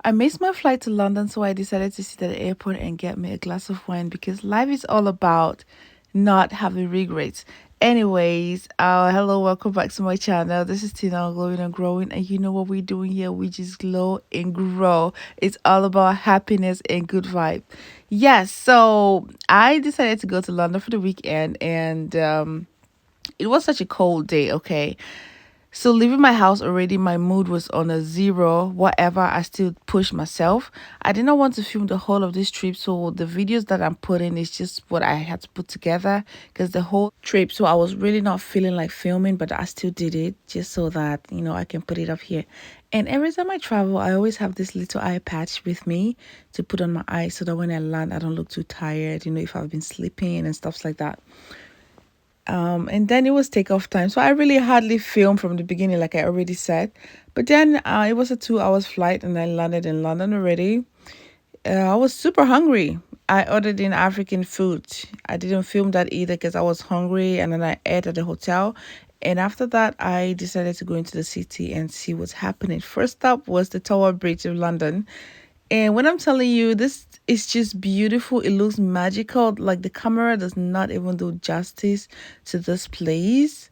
I missed my flight to London, so I decided to sit at the airport and get me a glass of wine because life is all about not having regrets. Anyways, hello, welcome back to my channel. This is Tina Glowing and Growing, and you know what we're doing here? We just glow and grow. It's all about happiness and good vibe. Yes, so I decided to go to London for the weekend, and it was such a cold day. Okay, so leaving my house already, my mood was on a zero. Whatever, I still pushed myself. I did not want to film the whole of this trip, so the videos that I'm putting is just what I had to put together because the whole trip. So I was really not feeling like filming, but I still did it just so that I can put it up here. And every time I travel, I always have this little eye patch with me to put on my eyes so that when I land, I don't look too tired. If I've been sleeping and stuff like that. And then it was takeoff time, so I really hardly filmed from the beginning, like I already said. But then it was a 2 hours flight, and I landed in London already. I was super hungry. I ordered in African food. I didn't film that either because I was hungry, and then I ate at the hotel. And after that, I decided to go into the city and see what's happening. First up was the Tower Bridge of London. And when I'm telling you, this is just beautiful. It looks magical. Like the camera does not even do justice to this place.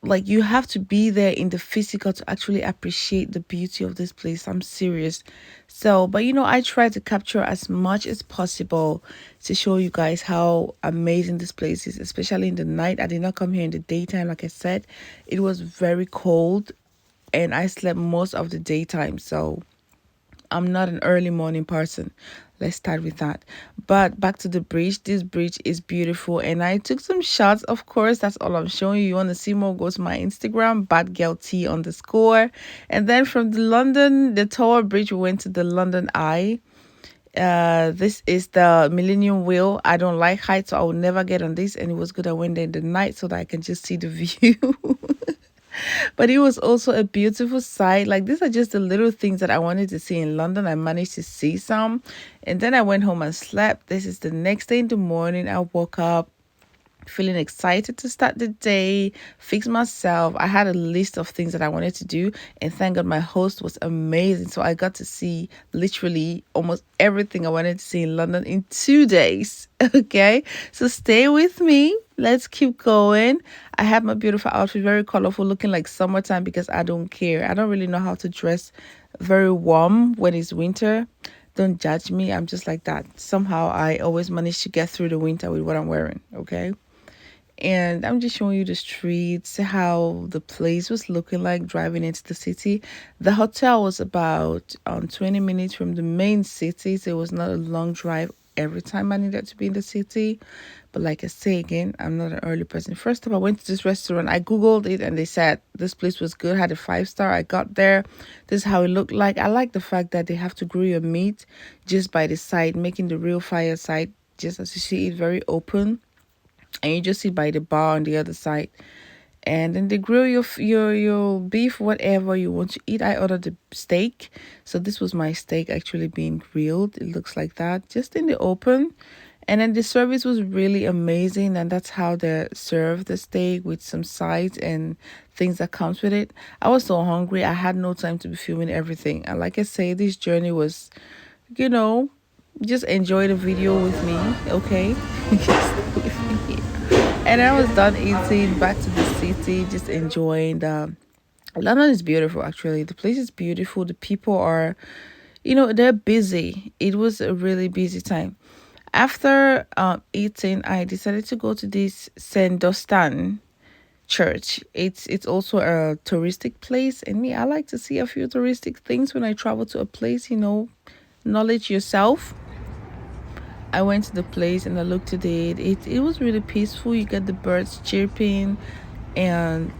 Like you have to be there in the physical to actually appreciate the beauty of this place. I'm serious. So, but I try to capture as much as possible to show you guys how amazing this place is, especially in the night. I did not come here in the daytime, like I said. It was very cold and I slept most of the daytime. So I'm not an early morning person. Let's start with that. But back to the bridge. This bridge is beautiful. And I took some shots, of course. That's all I'm showing you. You want to see more? Go to my Instagram, badgirlt_. And then from the Tower Bridge, we went to the London Eye. This is the Millennium Wheel. I don't like heights, so I will never get on this. And it was good I went there in the night so that I can just see the view. But it was also a beautiful sight. Like these are just the little things that I wanted to see in London. I managed to see some. And then I went home and slept. This is the next day in the morning. I woke up feeling excited to start the day, fix myself. I had a list of things that I wanted to do, and thank God my host was amazing. So I got to see literally almost everything I wanted to see in London in 2 days. Okay, so stay with me. Let's keep going. I have my beautiful outfit, very colorful, looking like summertime because I don't care. I don't really know how to dress very warm when it's winter. Don't judge me. I'm just like that. Somehow I always manage to get through the winter with what I'm wearing. Okay. And I'm just showing you the streets, how the place was looking like driving into the city. The hotel was about 20 minutes from the main city, so it was not a long drive every time I needed to be in the city. But like I say again, I'm not an early person. First of all, I went to this restaurant. I Googled it and they said this place was good, had a 5-star. I got there. This is how it looked like. I like the fact that they have to grill your meat just by the side, making the real fireside, just as you see it, very open. And you just sit by the bar on the other side, and then they grill your beef, whatever you want to eat. I ordered the steak, so this was my steak actually being grilled. It looks like that, just in the open. And then the service was really amazing, and that's how they serve the steak with some sides and things that comes with it. I was so hungry, I had no time to be filming everything. And like I say, this journey was, just enjoy the video with me, okay? Just with me. And I was done eating, back to the city, just enjoying the London is beautiful actually. The place is beautiful. The people are, they're busy. It was a really busy time. After eating, I decided to go to this Saint Dostan church. It's also a touristic place, and me, I like to see a few touristic things when I travel to a place, knowledge yourself. I went to the place and I looked at it. It was really peaceful. You get the birds chirping, and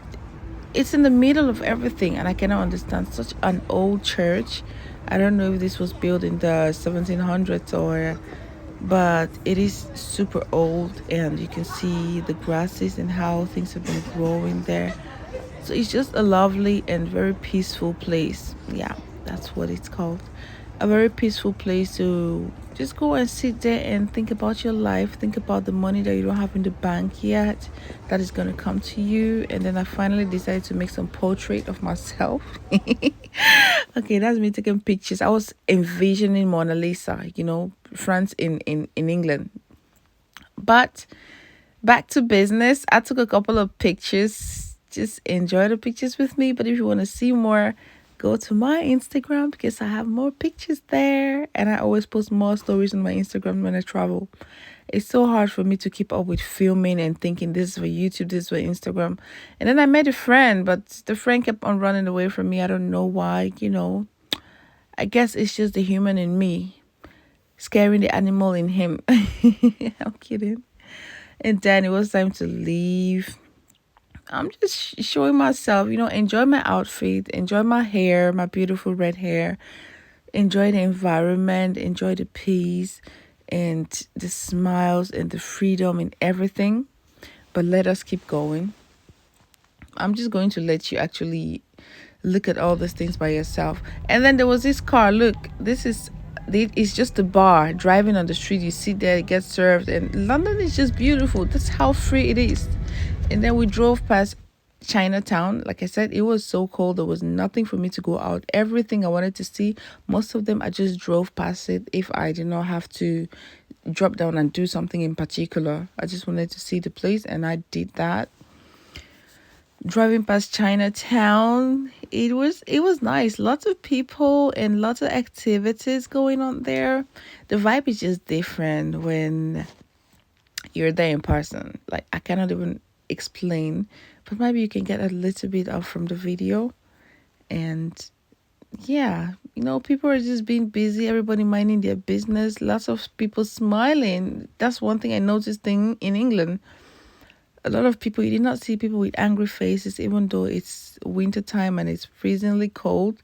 it's in the middle of everything. And I cannot understand such an old church. I don't know if this was built in the 1700s but it is super old, and you can see the grasses and how things have been growing there. So it's just a lovely and very peaceful place. Yeah. That's what it's called. A very peaceful place to just go and sit there and think about your life, think about the money that you don't have in the bank yet that is going to come to you. And then I finally decided to make some portrait of myself. Okay, that's me taking pictures. I was envisioning Mona Lisa, France in England. But back to business. I took a couple of pictures. Just enjoy the pictures with me. But if you want to see more, go to my Instagram because I have more pictures there. And I always post more stories on my Instagram when I travel. It's so hard for me to keep up with filming and thinking this is for YouTube, this is for Instagram. And then I met a friend, but the friend kept on running away from me. I don't know why. I guess it's just the human in me scaring the animal in him. I'm kidding. And then it was time to leave. I'm just showing myself, enjoy my outfit, enjoy my hair, my beautiful red hair, enjoy the environment, enjoy the peace and the smiles and the freedom and everything. But let us keep going. I'm just going to let you actually look at all these things by yourself. And then there was this car. Look, it's just a bar driving on the street. You sit there, it gets served, and London is just beautiful. That's how free it is. And then we drove past Chinatown. Like I said, it was so cold. There was nothing for me to go out. Everything I wanted to see, most of them I just drove past it. If I did not have to drop down and do something in particular, I just wanted to see the place, and I did that. Driving past Chinatown, it was nice. Lots of people and lots of activities going on there. The vibe is just different when you're there in person. Like, I cannot even explain, but maybe you can get a little bit out from the video. And yeah, people are just being busy, everybody minding their business, lots of people smiling. That's one thing I noticed in England. A lot of people, you did not see people with angry faces, even though it's winter time and it's freezingly cold.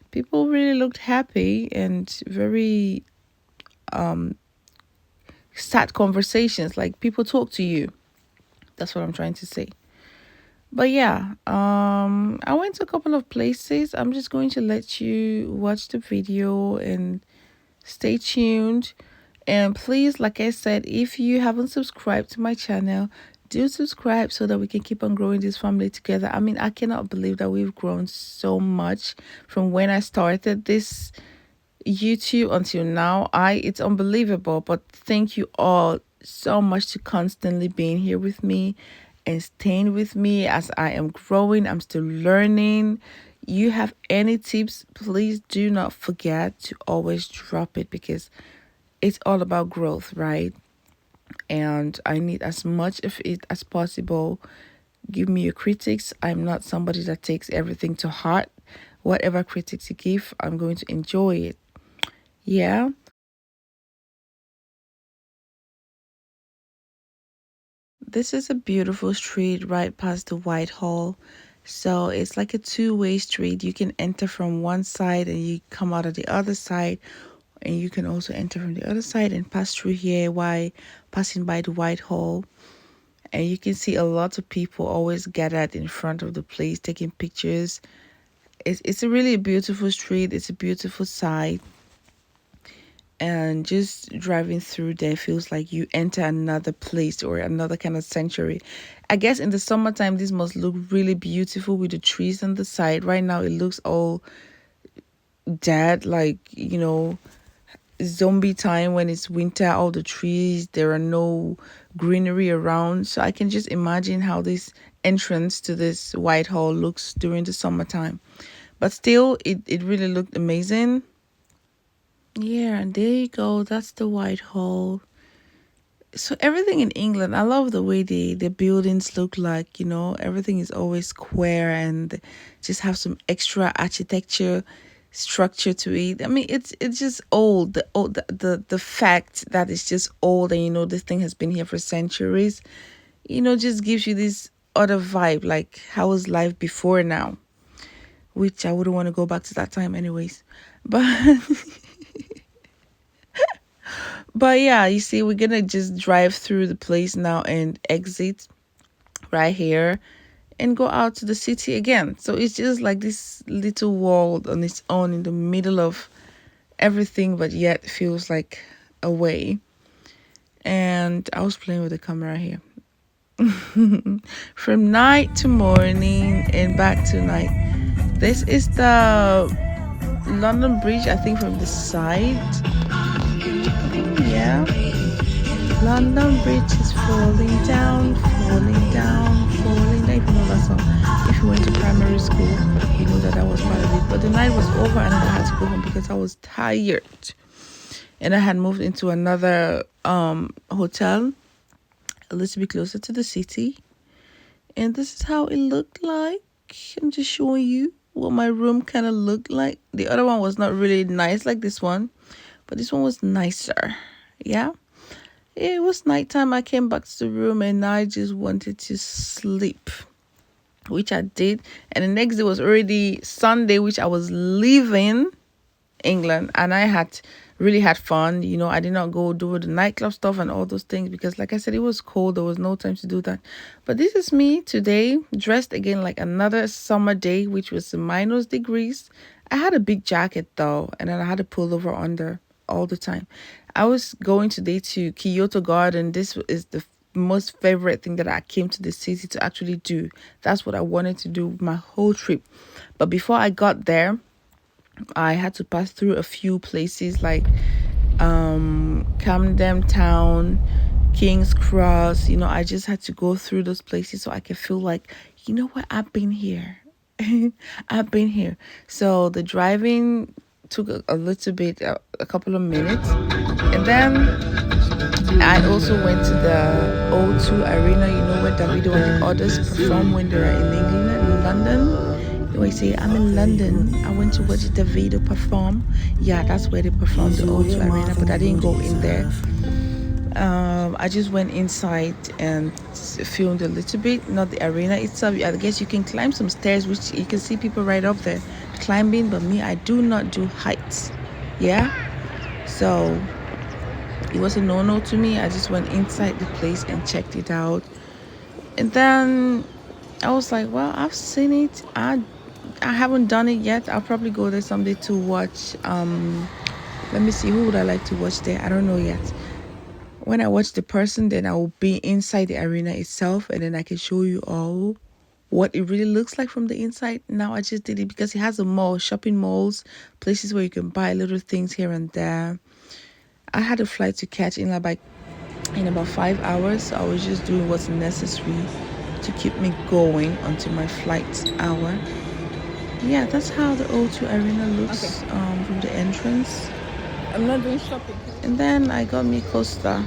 People really looked happy and very sad conversations. Like, people talk to you. That's what I'm trying to say. But yeah, I went to a couple of places. I'm just going to let you watch the video and stay tuned. And please, like I said, if you haven't subscribed to my channel, do subscribe so that we can keep on growing this family together. I mean, I cannot believe that we've grown so much from when I started this YouTube until now. It's unbelievable. But thank you all so much to constantly being here with me and staying with me as I am growing. I'm still learning. You have any tips, please do not forget to always drop it because it's all about growth, right? And I need as much of it as possible. Give me your critics. I'm not somebody that takes everything to heart. Whatever critics you give, I'm going to enjoy it. Yeah. This is a beautiful street right past the Whitehall. So it's like a two-way street. You can enter from one side and you come out of the other side. And you can also enter from the other side and pass through here while passing by the Whitehall. And you can see a lot of people always gathered in front of the place taking pictures. It's a really beautiful street. It's a beautiful sight. And just driving through there feels like you enter another place or another kind of sanctuary. I guess in the summertime, this must look really beautiful with the trees on the side. Right now, it looks all dead, like, zombie time when it's winter, all the trees, there are no greenery around. So I can just imagine how this entrance to this Whitehall looks during the summertime. But still, it really looked amazing. Yeah, and there you go. That's the Whitehall. So everything in England, I love the way the buildings look like, everything is always square and just have some extra architecture structure to it. I mean, it's just old. The fact that it's just old and this thing has been here for centuries, just gives you this other vibe. Like, how was life before now? Which I wouldn't want to go back to that time anyways. But but yeah, you see, we're gonna just drive through the place now and exit right here. and go out to the city again. So it's just like this little world on its own in the middle of everything, but yet feels like away. And I was playing with the camera here. From night to morning and back to night. This is the London Bridge, I think, from the side. Yeah. London Bridge is falling down, falling down, falling down. If you know that song. If you went to primary school, you know that was part of it. But the night was over and I had to go home because I was tired. And I had moved into another hotel a little bit closer to the city. And this is how it looked like. I'm just showing you what my room kind of looked like. The other one was not really nice like this one, but this one was nicer. Yeah. It was nighttime. I came back to the room and I just wanted to sleep, which I did. And the next day was already Sunday, which I was leaving England, and I had really had fun. You know, I did not go do the nightclub stuff and all those things because, like I said, it was cold. There was no time to do that. But this is me today, dressed again like another summer day, which was -degrees. I had a big jacket though, and then I had a pullover under all the time. I was going today to Kyoto Garden. This is the most favorite thing that I came to the city to actually do. That's what I wanted to do my whole trip. But before I got there, I had to pass through a few places like Camden Town, King's Cross. You know, I just had to go through those places so I could feel like, you know what, I've been here. I've been here. So the driving took a little bit, a couple of minutes. And then I also went to the O2 Arena, you know, where Davido and the others perform when they're in England and London. They always say, I'm in London. I went to watch Davido perform. Yeah, that's where they performed, the O2 Arena, but I didn't go in there. I just went inside and filmed a little bit, not the arena itself. I guess you can climb some stairs, which you can see people right up there climbing, but me, I do not do heights. Yeah, so it was a no-no to me. I just went inside the place and checked it out, and then I was like, well, I've seen it. I haven't done it yet. I'll probably go there someday to watch. Let me see, who would I like to watch there? I don't know yet. When I watch the person, then I will be inside the arena itself, and then I can show you all what it really looks like from the inside. Now I just did it because it has a mall, shopping malls, places where you can buy little things here and there. I had a flight to catch in about 5 hours, so I was just doing what's necessary to keep me going until my flight hour. Yeah, that's how the O2 Arena looks from the entrance. I'm not doing shopping. And then I got me Costa.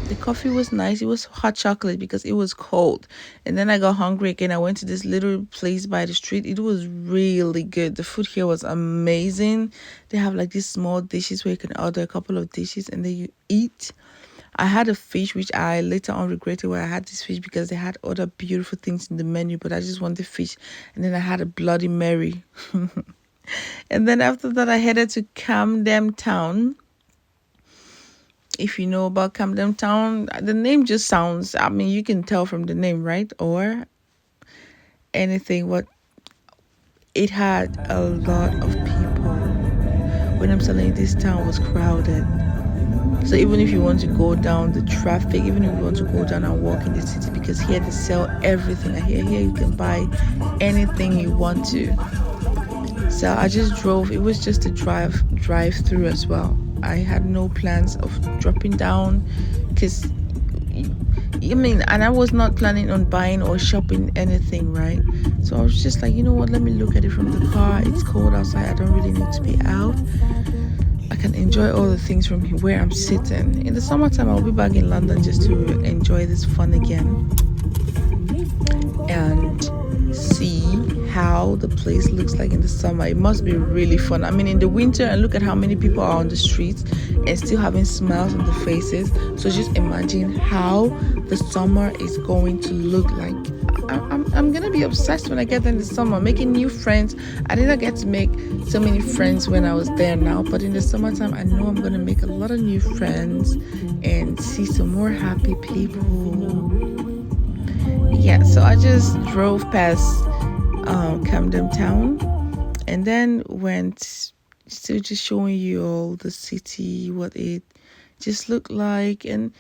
The coffee was nice. It was hot chocolate because it was cold. And then I got hungry again. I went to this little place by the street. It was really good. The food here was amazing. They have like these small dishes where you can order a couple of dishes and then you eat. I had a fish, which I later on regretted why I had this fish because they had other beautiful things in the menu, but I just wanted fish. And then I had a Bloody Mary. And then after that, I headed to Camden Town. If you know about Camden Town, the name just sounds, I mean, you can tell from the name, right? Or anything. What it had a lot of people. When I'm telling you, this town was crowded. So even if you want to go down the traffic, even if you want to go down and walk in the city, because here they sell everything. Here you can buy anything you want to. So I just drove. It was just a drive through as well. I had no plans of dropping down because, I mean, and I was not planning on buying or shopping anything, right? So I was just like, you know what, let me look at it from the car. It's cold outside. I don't really need to be out. I can enjoy all the things from where I'm sitting. In the summertime, I'll be back in London just to enjoy this fun again and see how the place looks like in the summer. It must be really fun. I mean, in the winter, and look at how many people are on the streets and still having smiles on the faces. So just imagine how the summer is going to look like. I'm gonna be obsessed when I get there in the summer, making new friends. I did not get to make so many friends when I was there now, but in the summertime, I know I'm gonna make a lot of new friends and see some more happy people. Yeah, so I just drove past Camden Town and then went, still just showing you all the city, what it just looked like, and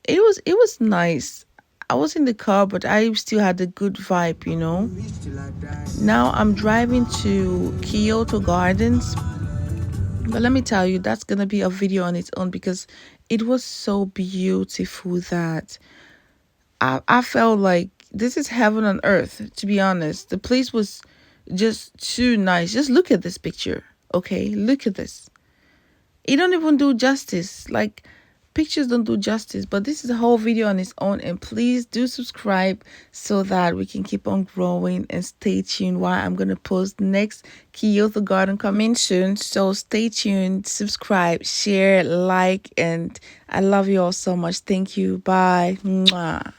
it was nice. I was in the car, but I still had a good vibe. Now I'm driving to Kyoto Gardens, but let me tell you, that's gonna be a video on its own because it was so beautiful that I felt like this is heaven on earth, to be honest. The place was just too nice. Just look at this picture, okay? Look at this. It don't even do justice. Like, pictures don't do justice, but this is a whole video on its own. And please do subscribe so that we can keep on growing, and stay tuned while I'm gonna post next Kyoto Garden coming soon. So stay tuned, subscribe, share, like, and I love you all so much. Thank you. Bye. Mwah.